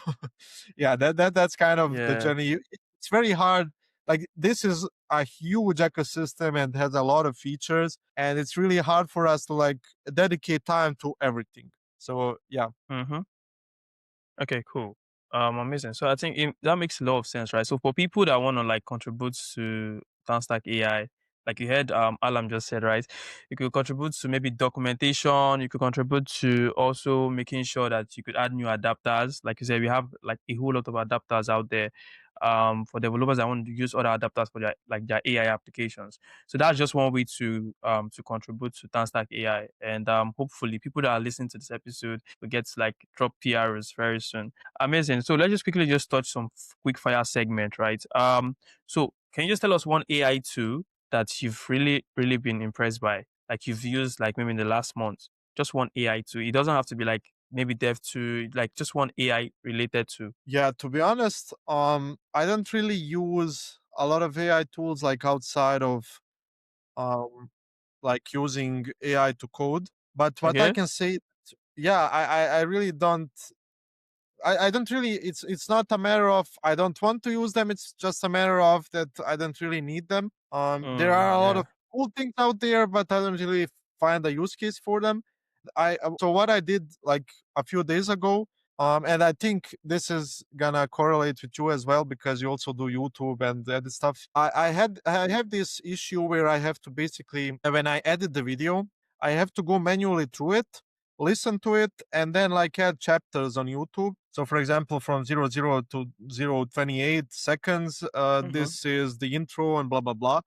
yeah, that's kind of the Yeah. journey. It's very hard. Like this is a huge ecosystem and has a lot of features, and it's really hard for us to like dedicate time to everything. So yeah. Mm-hmm. Okay, cool. Amazing. So I think that makes a lot of sense, right? So for people that want to like contribute to TanStack AI, like you heard Alam just said, right? You could contribute to maybe documentation, you could contribute to also making sure that you could add new adapters. Like you said, we have like a whole lot of adapters out there for developers that want to use other adapters for their AI applications. So that's just one way to contribute to TanStack AI. And hopefully people that are listening to this episode will get to like drop PRs very soon. Amazing. So let's just quickly just touch some quick fire segment, right? So can you just tell us one AI tool that you've really been impressed by, like you've used like maybe in the last month? Just one AI tool. It doesn't have to be like maybe dev tool, like just one AI related to. Yeah, to be honest, I don't really use a lot of AI tools like outside of um like using AI to code. But what I Okay. can say, yeah, I really don't. I don't really. It's not a matter of I don't want to use them. It's just a matter of that I don't really need them. There are a lot of Yeah. cool things out there, but I don't really find a use case for them. I So what I did like a few days ago, and I think this is gonna correlate with you as well because you also do YouTube and edit stuff. I have this issue where I have to basically when I edit the video, I have to go manually through it, listen to it, and then like add chapters on YouTube. So for example, from 00 to 028 seconds, Mm-hmm. this is the intro and blah blah blah.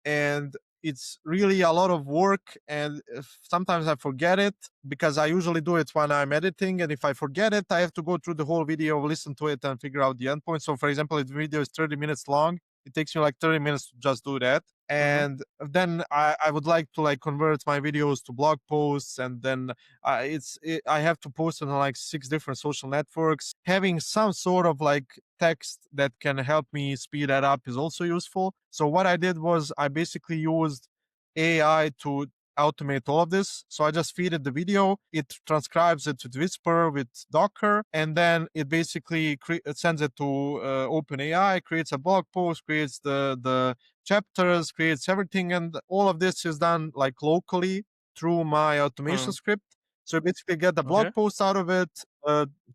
And it's really a lot of work, and sometimes I forget it because I usually do it when I'm editing, and if I forget it I have to go through the whole video, listen to it, and figure out the endpoint. So for example, if the video is 30 minutes long, it takes me like 30 minutes to just do that. Mm-hmm. And then I would like to like convert my videos to blog posts, and then I have to post on like 6 different social networks. Having some sort of like text that can help me speed that up is also useful. So what I did was I basically used AI to automate all of this. So I just feed it the video, it transcribes it with Whisper, with Docker, and then it basically it sends it to OpenAI, creates a blog post, creates the chapters, creates everything, and all of this is done like locally through my automation Mm. script. So basically, get the blog Okay. posts out of it,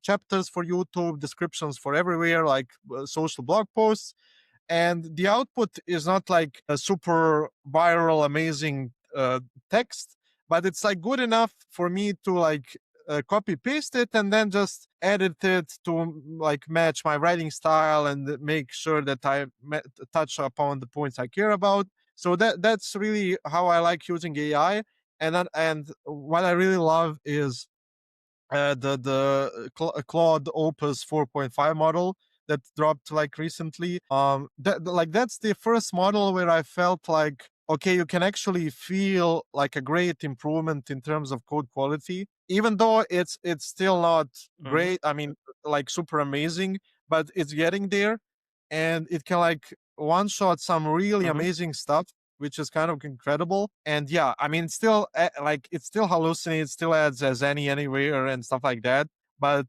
chapters for YouTube, descriptions for everywhere, like social blog posts, and the output is not like a super viral amazing text, but it's like good enough for me to like copy paste it and then just edit it to like match my writing style and make sure that I touch upon the points I care about. So that's really how I like using AI. And what I really love is the Claude Opus 4.5 model that dropped like recently. That's the first model where I felt like, okay, you can actually feel like a great improvement in terms of code quality, even though it's still not Mm-hmm. great. I mean, like super amazing, but it's getting there, and it can like one shot some really Mm-hmm. amazing stuff, which is kind of incredible. And yeah, I mean, still like it still hallucinates, still adds as anywhere and stuff like that. But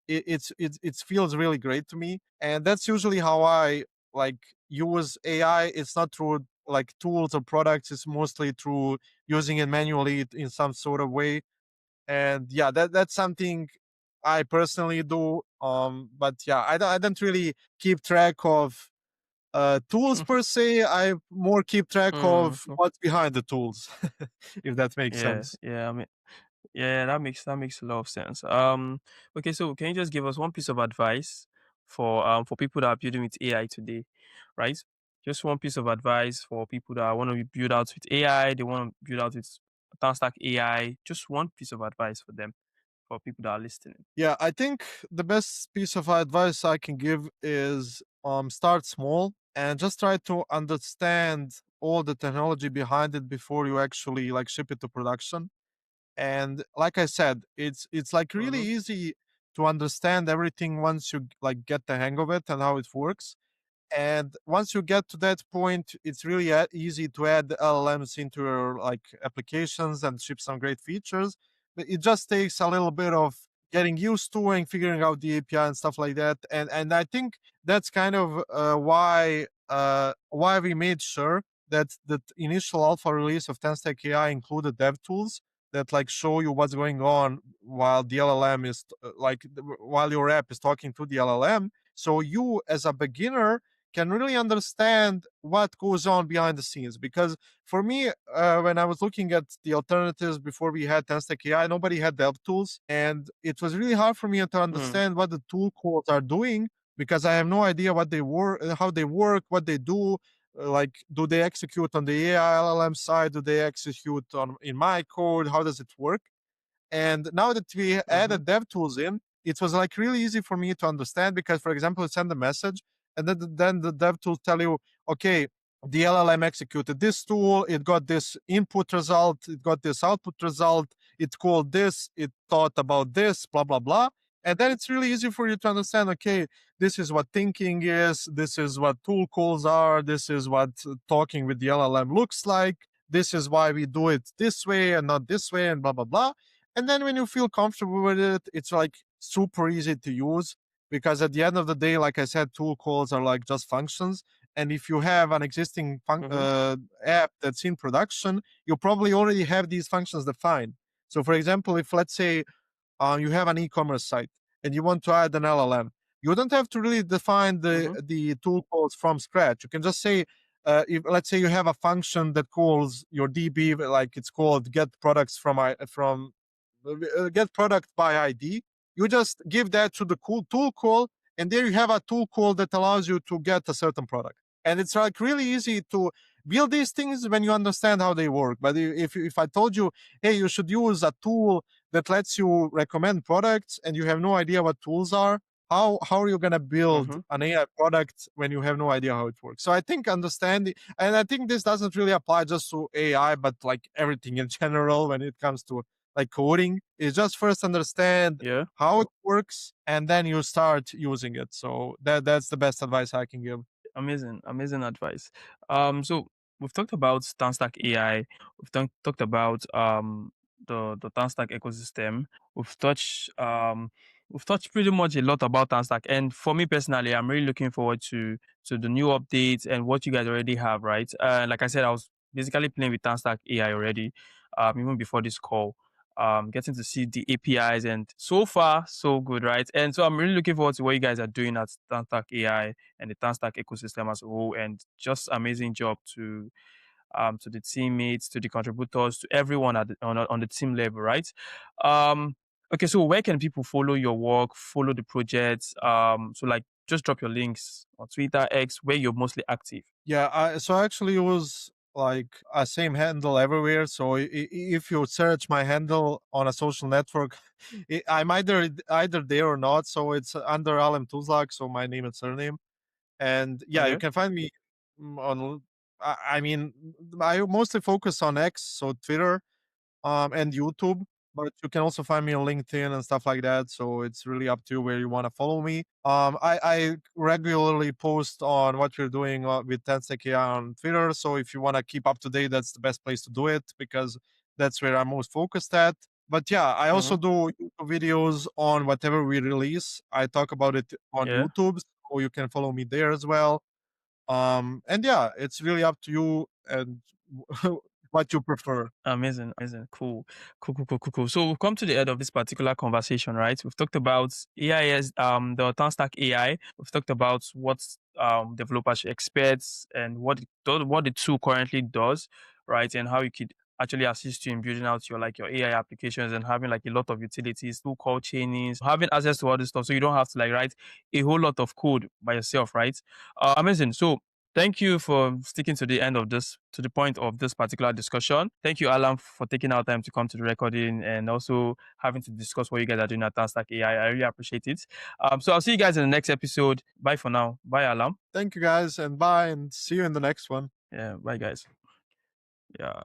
it feels really great to me, and that's usually how I like use AI. It's not through like tools or products. It's mostly through using it manually in some sort of way. And yeah, that's something I personally do. But yeah, I don't really keep track of tools per se. I more keep track of Mm. what's behind the tools, if that makes Yeah, sense. yeah. I mean, yeah, that makes a lot of sense. Okay, so can you just give us one piece of advice for people that are building with AI today, right? Just one piece of advice for people that want to build out with AI, they want to build out with TanStack AI. Just one piece of advice for them, for people that are listening. Yeah, I think the best piece of advice I can give is start small and just try to understand all the technology behind it before you actually like ship it to production. And like I said, it's like really Mm-hmm. easy to understand everything once you like get the hang of it and how it works. And once you get to that point, it's really easy to add LLMs into your like applications and ship some great features. But it just takes a little bit of getting used to and figuring out the API and stuff like that. And I think that's kind of why we made sure that the initial alpha release of TanStack AI included DevTools that like show you what's going on while the LLM is while your app is talking to the LLM. So you as a beginner can really understand what goes on behind the scenes. Because for me, when I was looking at the alternatives before we had TanStack AI, nobody had DevTools, and it was really hard for me to Mm. understand what the tool codes are doing because I have no idea what they work, how they work, what they do. Like, do they execute on the AI LLM side? Do they execute on in my code? How does it work? And now that we Mm-hmm. added DevTools in, it was like really easy for me to understand because, for example, you send a message and then the DevTools tell you, okay, the LLM executed this tool, it got this input result, it got this output result, it called this, it thought about this, blah, blah, blah. And then it's really easy for you to understand, okay, this is what thinking is, this is what tool calls are, this is what talking with the LLM looks like, this is why we do it this way and not this way, and blah, blah, blah. And then when you feel comfortable with it, it's like super easy to use because at the end of the day, like I said, tool calls are like just functions. And if you have an existing Mm-hmm. app that's in production, you probably already have these functions defined. So, for example, if let's say you have an e-commerce site and you want to add an LLM, you don't have to really define Mm-hmm. the tool calls from scratch. You can just say, if let's say you have a function that calls your DB, like it's called get products from get product by ID. You just give that to the cool tool call, and there you have a tool call that allows you to get a certain product. And it's like really easy to build these things when you understand how they work. But if I told you, hey, you should use a tool that lets you recommend products, and you have no idea what tools are, how are you going to build Mm-hmm. an AI product when you have no idea how it works? So I think understanding, and I think this doesn't really apply just to AI, but like everything in general when it comes to like coding, is just first understand Yeah. how it works and then you start using it. So that's the best advice I can give. Amazing, amazing advice. So we've talked about TanStack AI. Talked about the TanStack ecosystem. We've touched we've touched pretty much a lot about TanStack. And for me personally, I'm really looking forward to the new updates and what you guys already have, right? Like I said, I was basically playing with TanStack AI already, even before this call. Getting to see the APIs, and so far so good, right? And so I'm really looking forward to what you guys are doing at TanStack AI and the TanStack ecosystem as a whole. And just amazing job to the teammates, to the contributors, to everyone on the team level, right? Um, okay, so where can people follow your work, follow the projects? So like just drop your links on Twitter, X, where you're mostly active. Yeah, so actually it was like a same handle everywhere. So if you search my handle on a social network, I'm either there or not. So it's under Alem Tuzlak, so my name and surname. And yeah, you Okay. can find me on. I mean, I mostly focus on X, so Twitter, and YouTube. But you can also find me on LinkedIn and stuff like that. So it's really up to you where you want to follow me. I regularly post on what we're doing with TanStack AI on Twitter. So if you want to keep up to date, that's the best place to do it because that's where I'm most focused at. But yeah, I also Mm-hmm. do YouTube videos on whatever we release. I talk about it on Yeah. YouTube, so you can follow me there as well. And yeah, it's really up to you and what you prefer. Amazing, amazing, cool, cool, cool, cool, cool, cool. So we've come to the end of this particular conversation, right? We've talked about AIS, the TanStack AI. We've talked about what developers should expect and what the tool currently does, right? And how you could actually assist you in building out your AI applications and having like a lot of utilities, tool call chainings, having access to all this stuff, so you don't have to like write a whole lot of code by yourself, right? Amazing. So thank you for sticking to the end of this, to the point of this particular discussion. Thank you, Alan, for taking our time to come to the recording and also having to discuss what you guys are doing at TanStack AI. I really appreciate it. So I'll see you guys in the next episode. Bye for now. Bye, Alan. Thank you guys and bye and see you in the next one. Yeah, bye, guys. Yeah.